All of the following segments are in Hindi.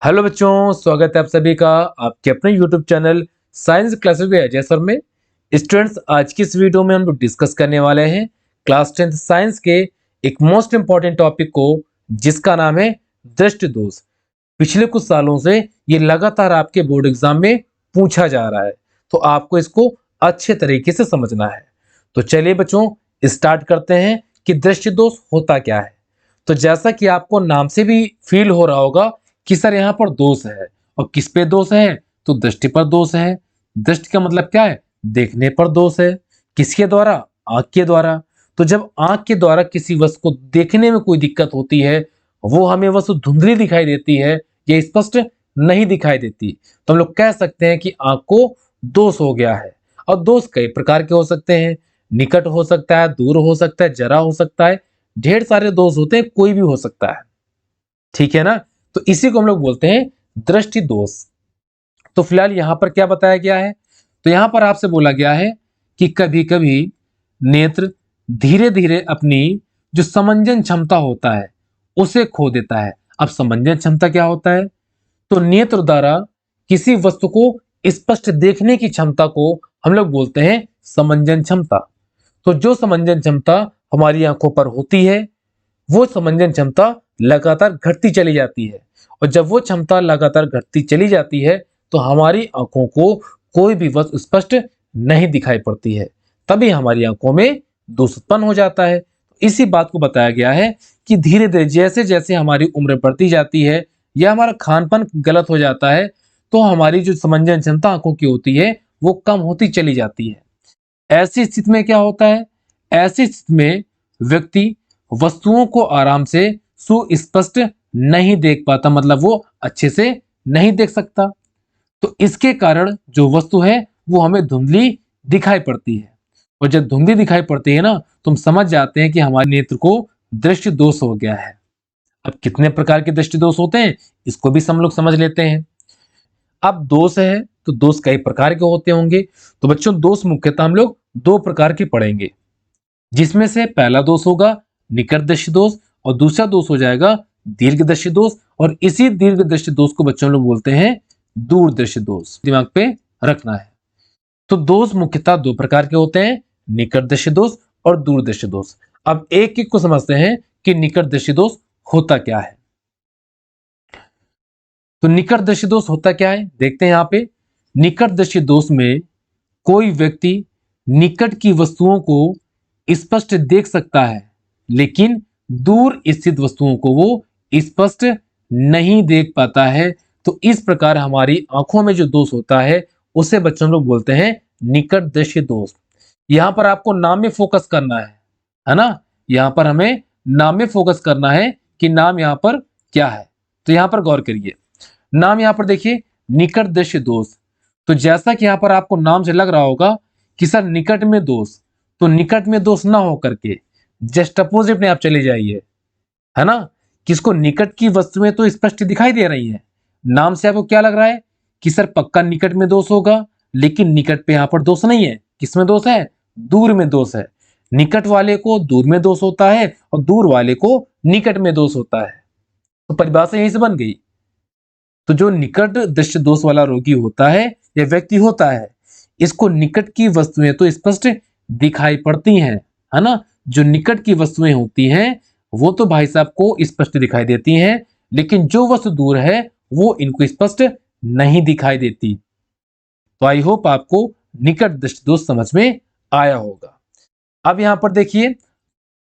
हेलो बच्चों, स्वागत है आप सभी का आपके अपने यूट्यूब चैनल साइंस क्लासेस में अजय सर में। स्टूडेंट्स, आज की इस वीडियो में हम लोग डिस्कस करने वाले हैं क्लास 10th साइंस के एक मोस्ट इंपॉर्टेंट टॉपिक को, जिसका नाम है दृष्टि दोष। पिछले कुछ सालों से ये लगातार आपके बोर्ड एग्जाम में पूछा जा रहा है, तो आपको इसको अच्छे तरीके से समझना है। तो चलिए बच्चों, स्टार्ट करते हैं कि दृष्टि दोष होता क्या है। तो जैसा कि आपको नाम से भी फील हो रहा होगा कि सर यहाँ पर दोष है, और किस पे दोष है, तो दृष्टि पर दोष है। दृष्टि का मतलब क्या है? देखने पर दोष है। किसके द्वारा? आंख के द्वारा। तो जब आंख के द्वारा किसी वस्तु को देखने में कोई दिक्कत होती है, वो हमें वस्तु धुंधली दिखाई देती है या स्पष्ट नहीं दिखाई देती, तो हम लोग कह सकते हैं कि आंख को दोष हो गया है। और दोष कई प्रकार के हो सकते हैं। निकट हो सकता है, दूर हो सकता है, जरा हो सकता है, ढेर सारे दोष होते हैं, कोई भी हो सकता है। ठीक है ना? तो इसी को हम लोग बोलते हैं दृष्टि दोष। तो फिलहाल यहां पर क्या बताया गया है? तो यहां पर आपसे बोला गया है कि कभी कभी नेत्र धीरे धीरे अपनी जो समंजन क्षमता होता है उसे खो देता है। अब समंजन क्षमता क्या होता है? तो नेत्र द्वारा किसी वस्तु को स्पष्ट देखने की क्षमता को हम लोग बोलते हैं समंजन क्षमता। तो जो समंजन क्षमता हमारी आंखों पर होती है, वो समंजन क्षमता लगातार घटती चली जाती है। और जब वो क्षमता लगातार घटती चली जाती है, तो हमारी आंखों को कोई भी वस्तु स्पष्ट नहीं दिखाई पड़ती है। तभी हमारी आंखों में दोष उत्पन्न हो जाता है। इसी बात को बताया गया है कि धीरे धीरे जैसे जैसे हमारी उम्र बढ़ती जाती है या हमारा खान पान गलत हो जाता है, तो हमारी जो समंजन क्षमता आंखों की होती है वो कम होती चली जाती है। ऐसी स्थिति में क्या होता है? ऐसी स्थिति में व्यक्ति वस्तुओं को आराम से सुस्पष्ट नहीं देख पाता, मतलब वो अच्छे से नहीं देख सकता। तो इसके कारण जो वस्तु है वो हमें धुंधली दिखाई पड़ती है। और जब धुंधली दिखाई पड़ती है ना, तो हम समझ जाते हैं कि हमारे नेत्र को दृष्टि दोष हो गया है। अब कितने प्रकार के दृष्टि दोष होते हैं, इसको भी हम लोग समझ लेते हैं। अब दोष है तो दोष कई प्रकार के होते होंगे। तो बच्चों, दोष मुख्यतः हम लोग दो प्रकार के पढ़ेंगे, जिसमें से पहला दोष होगा निकट दृष्टि दोष और दूसरा दोष हो जाएगा दीर्घ दृष्टि दोष। और इसी दीर्घ दृष्टि दोष को बच्चों लोग बोलते हैं दूर दृष्टि दोष। दिमाग पे रखना है। तो दोष मुख्यतः दो प्रकार के होते हैं, निकट दृष्टि दोष और दूर दृष्टि दोष। अब एक एक को समझते हैं कि निकट दृष्टि दोष होता क्या है। तो निकट दृष्टि दोष होता क्या है, देखते हैं यहां पे। निकट दृष्टि दोष में कोई व्यक्ति निकट की वस्तुओं को स्पष्ट देख सकता है, लेकिन दूर स्थित वस्तुओं को वो स्पष्ट नहीं देख पाता है। तो इस प्रकार हमारी आंखों में जो दोष होता है उसे बच्चों लोग बोलते हैं निकट दृष्टि दोष। यहां पर आपको नाम में फोकस करना है ना? यहां पर हमें नाम में फोकस करना है कि नाम यहां पर क्या है। तो यहां पर गौर करिए, नाम यहां पर देखिए निकट दृष्टि दोष। तो जैसा कि यहां पर आपको नाम से लग रहा होगा कि सर निकट में दोष, तो निकट में दोष ना हो करके जस्ट अपोजिट में आप चले जाइए, है ना? किसको? निकट की वस्तुएं तो स्पष्ट दिखाई दे रही हैं। नाम से आपको क्या लग रहा है कि सर पक्का निकट में दोष होगा, लेकिन निकट पे यहां पर दोष नहीं है। किसमें दोष है? दूर में दोष है। निकट वाले को दूर में दोष होता है और दूर वाले को निकट में दोष होता है। तो परिभाषा यहीं से बन गई। तो जो निकट दृष्टि दोष वाला रोगी होता है या व्यक्ति होता है, इसको निकट की वस्तुएं तो स्पष्ट दिखाई पड़ती हैं, है ना? जो निकट की वस्तुएं होती हैं वो तो भाई साहब को स्पष्ट दिखाई देती हैं, लेकिन जो वस्तु दूर है वो इनको स्पष्ट नहीं दिखाई देती। तो आई होप आपको निकट दृष्टि दोष समझ में आया होगा। अब यहां पर देखिए,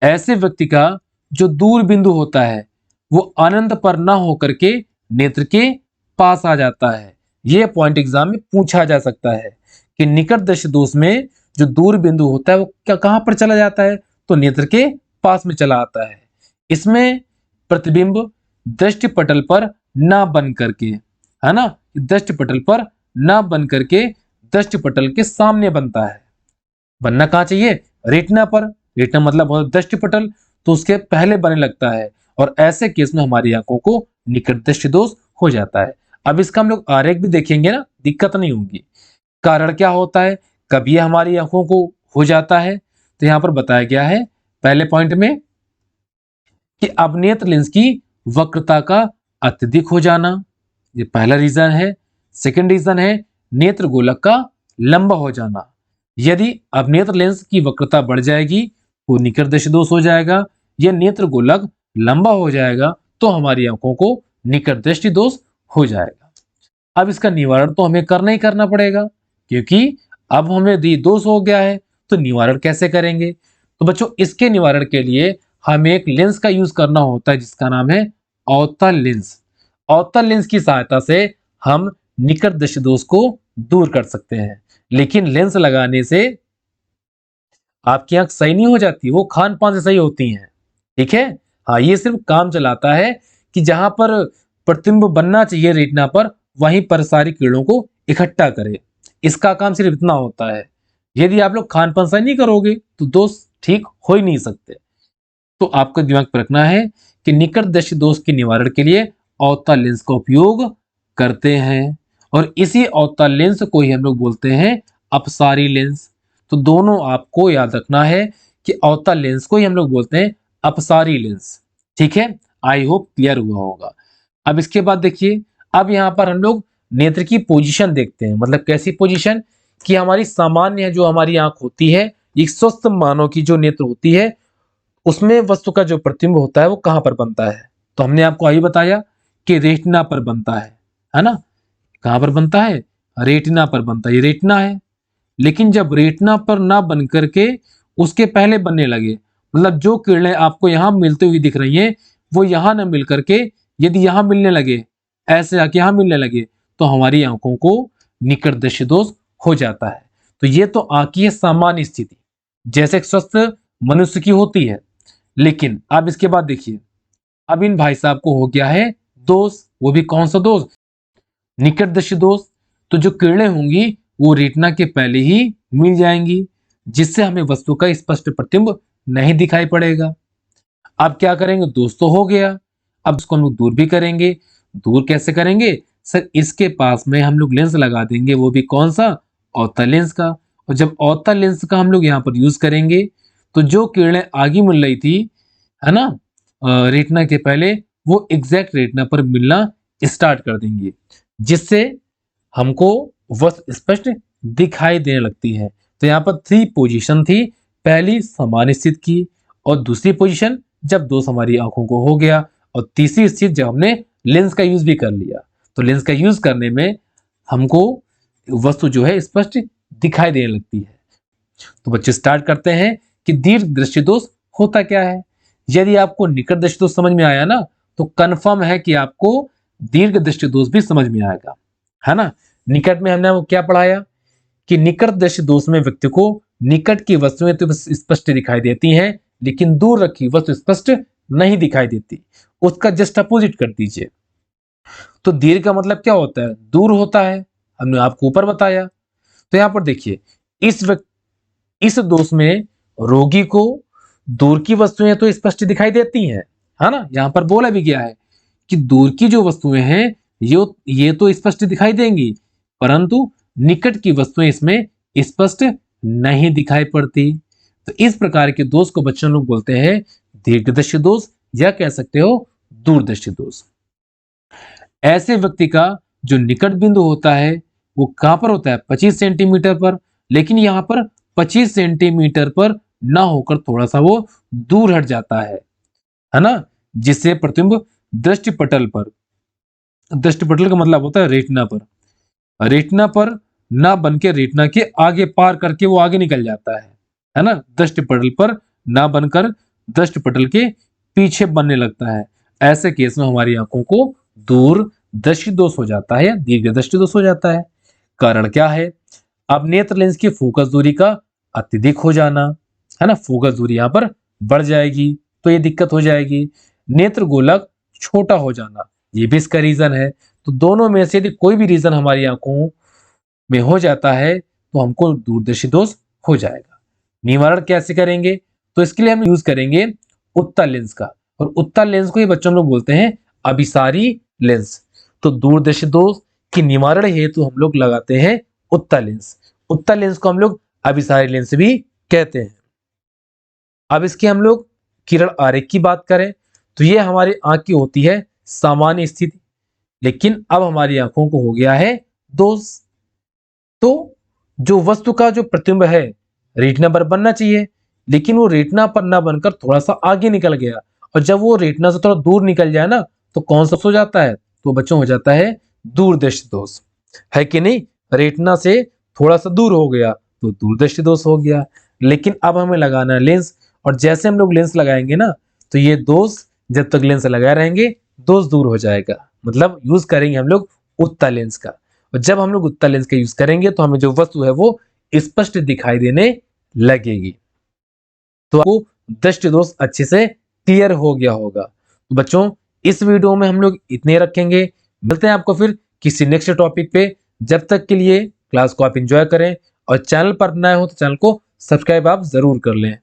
ऐसे व्यक्ति का जो दूर बिंदु होता है वो अनंत पर ना होकर के नेत्र के पास आ जाता है। यह पॉइंट एग्जाम में पूछा जा सकता है कि निकट दृष्टि दोष में जो दूर बिंदु होता है वो कहां पर चला जाता है, तो नेत्र के पास में चला आता है। इसमें प्रतिबिंब दृष्टि पटल पर ना बन करके, है ना, दृष्टि पटल पर ना बन करके दृष्टि पटल के सामने बनता है। बनना कहां चाहिए? रेटिना पर। रेटिना मतलब दृष्टि पटल, तो उसके पहले बनने लगता है। और ऐसे केस में हमारी आंखों को निकट दृष्टि दोष हो जाता है। अब इसका हम लोग आरेख भी देखेंगे ना, दिक्कत नहीं होगी। कारण क्या होता है, कब ये हमारी आंखों को हो जाता है? तो यहां पर बताया गया है पहले पॉइंट में कि अवनेत्र लेंस की वक्रता का अत्यधिक हो जाना, ये पहला रीजन है। सेकंड रीजन है नेत्र गोलक का लंबा हो जाना। यदि अब नेत्र लेंस की वक्रता बढ़ जाएगी तो निकट दृष्टि दोष हो जाएगा, या नेत्र गोलक लंबा हो जाएगा तो हमारी आंखों को निकट दृष्टि दोष हो जाएगा। अब इसका निवारण तो हमें करना ही करना पड़ेगा, क्योंकि अब हमें दोष हो गया है, तो निवारण कैसे करेंगे? तो बच्चों इसके निवारण के लिए हमें एक लेंस का यूज करना होता है जिसका नाम है अवतल लेंस। अवतल लेंस की सहायता से हम निकट दृष्टि दोष को दूर कर सकते हैं। लेकिन लेंस लगाने से आपकी आंख सही नहीं हो जाती, वो खान पान से सही होती हैं। ठीक है, हाँ, ये सिर्फ काम चलाता है कि जहां पर प्रतिबिंब बनना चाहिए रेटिना पर, वहीं पर सारी किरणों को इकट्ठा करे। इसका काम सिर्फ इतना होता है। यदि आप लोग खान पान सही नहीं करोगे तो दोष ठीक हो ही नहीं सकते। तो आपको दिमाग पर रखना है कि निकट दृष्टि दोष के निवारण के लिए अवतल लेंस का उपयोग करते हैं, और इसी अवतल लेंस को ही हम लोग बोलते हैं अपसारी लेंस। तो दोनों आपको याद रखना है कि अवतल लेंस को ही हम लोग बोलते हैं अपसारी लेंस। ठीक है, आई होप क्लियर हुआ होगा। अब इसके बाद देखिए, अब यहाँ पर हम लोग नेत्र की पोजीशन देखते हैं। मतलब कैसी पोजीशन? कि हमारी सामान्य जो हमारी आंख होती है, एक स्वस्थ मानव की जो नेत्र होती है, उसमें वस्तु का जो प्रतिबिंब होता है वो कहां पर बनता है? तो हमने आपको अभी बताया कि रेटिना पर बनता है ना? कहां पर बनता है? रेटिना पर बनता है। ये रेटिना है, लेकिन जब रेटिना पर ना बन करके उसके पहले बनने लगे, मतलब जो किरणें आपको यहां मिलती हुई दिख रही हैं वो यहां ना मिल करके यदि यहां मिलने लगे, ऐसे आके यहां मिलने लगे, तो हमारी आंखों को निकट दृष्टि दोष हो जाता है। तो ये तो आंख की सामान्य स्थिति जैसे एक स्वस्थ मनुष्य की होती है। लेकिन अब इसके बाद देखिए, अब इन भाई साहब को हो गया है दोष। वो भी कौन सा दोष? निकट दृष्टि दोष। तो जो किरणें होंगी वो रेटिना के पहले ही मिल जाएंगी, जिससे हमें वस्तु का स्पष्ट प्रतिबिंब नहीं दिखाई पड़ेगा। अब क्या करेंगे? दोष तो हो गया, अब इसको हम लोग दूर भी करेंगे। दूर कैसे करेंगे? सर इसके पास में हम लोग लेंस लगा देंगे, वो भी कौन सा? अवतल लेंस का। और जब अवतल लेंस का हम लोग यहाँ पर यूज करेंगे तो जो किरणें आगे मिल रही थी, है ना, रेटिना के पहले, वो एग्जैक्ट रेटिना पर मिलना स्टार्ट कर देंगे, जिससे हमको वस्तु स्पष्ट दिखाई देने लगती है। तो यहाँ पर 3 पोजीशन थी। पहली सामान्य स्थिति की, और दूसरी पोजीशन जब दोष हमारी आंखों को हो गया, और तीसरी स्थिति जब हमने लेंस का यूज भी कर लिया। तो लेंस का यूज करने में हमको वस्तु जो है स्पष्ट दिखाई देने लगती है। तो बच्चे स्टार्ट करते हैं कि दीर्घ दृष्टि दोष होता क्या है। यदि आपको निकट दृष्टि दोष समझ में आया ना, तो कंफर्म है कि आपको दीर्घ दृष्टि दोष भी समझ में आएगा, है ना। निकट में हमने वो क्या पढ़ाया कि निकट दृष्टि दोष में व्यक्ति को निकट की वस्तुएं तो स्पष्ट दिखाई देती हैं, लेकिन दूर रखी वस्तु स्पष्ट नहीं दिखाई देती। उसका जस्ट अपोजिट कर दीजिए। तो दीर्घ का मतलब क्या होता है? दूर होता है, हमने आपको ऊपर बताया। तो यहां पर देखिए, इस दोष में रोगी को दूर की वस्तुएं तो स्पष्ट दिखाई देती हैं, है ना। यहां पर बोला भी गया है कि दूर की जो वस्तुएं हैं ये तो स्पष्ट दिखाई देंगी, परंतु निकट की वस्तुएं इसमें स्पष्ट नहीं दिखाई पड़ती। तो इस प्रकार के दोष को बच्चों लोग बोलते हैं दीर्घदृष्टि दोष, या कह सकते हो दूरदृष्टि दोष। ऐसे व्यक्ति का जो निकट बिंदु होता है वो कहां पर होता है? 25 सेंटीमीटर पर। लेकिन यहां पर 25 सेंटीमीटर पर ना होकर थोड़ा सा वो दूर हट जाता है ना, जिससे प्रतिबिंब दृष्टिपटल पर, दृष्टिपटल का मतलब होता है रेटिना पर, रेटिना पर ना बन के रेटिना के आगे पार करके वो आगे निकल जाता है ना। दृष्टिपटल पर ना बनकर दृष्टिपटल के पीछे बनने लगता है। ऐसे केस में हमारी आंखों को दूर दृष्टि दोष हो जाता है या दीर्घ दृष्टि दोष हो जाता है। कारण क्या है? अब नेत्र लेंस की फोकस दूरी का अत्यधिक हो जाना, है ना। फोकस दूरी यहां पर बढ़ जाएगी तो ये दिक्कत हो जाएगी। नेत्र गोलक छोटा हो जाना, ये भी इसका रीजन है। तो दोनों में से यदि कोई भी रीजन हमारी आंखों में हो जाता है तो हमको दूरदर्शी दोष हो जाएगा। निवारण कैसे करेंगे? तो इसके लिए हम यूज करेंगे उत्तल लेंस का, और उत्तल लेंस को ही बच्चों लोग बोलते हैं अभिसारी लेंस। तो दूरदर्शी दोष की निवारण हेतु हम लोग लगाते हैं उत्तल लेंस। उत्तल लेंस को हम लोग अभिसारी लेंस भी कहते हैं। अब इसके हम लोग किरण आरेख की बात करें तो ये हमारी आंख की होती है सामान्य स्थिति। लेकिन अब हमारी आंखों को हो गया है दोष। तो जो वस्तु का जो प्रतिबिंब है रेटिना पर बनना चाहिए, लेकिन वो रेटिना पर ना बनकर थोड़ा सा आगे निकल गया, और जब वो रेटिना से थोड़ा दूर निकल जाए ना, तो कौन सा हो जाता है? तो बच्चों हो जाता है दूरदृष्टि दोष, है कि नहीं? रेटिना से थोड़ा सा दूर हो गया तो दूरदृष्टि दोष हो गया। लेकिन अब हमें लगाना है लेंस, और जैसे हम लोग लेंस लगाएंगे ना, तो ये दोष, जब तक लेंस लगाए रहेंगे दोष दूर हो जाएगा। मतलब यूज करेंगे हम लोग उत्तल लेंस का, और जब हम लोग उत्तल लेंस का यूज करेंगे तो हमें जो वस्तु है वो स्पष्ट दिखाई देने लगेगी। तो आपको दृष्टि दोष अच्छे से क्लियर हो गया होगा। तो बच्चों, इस वीडियो में हम लोग इतने रखेंगे। मिलते हैं आपको फिर किसी नेक्स्ट टॉपिक पे। जब तक के लिए क्लास को आप एंजॉय करें, और चैनल पर नए हो तो चैनल को सब्सक्राइब आप जरूर कर लें।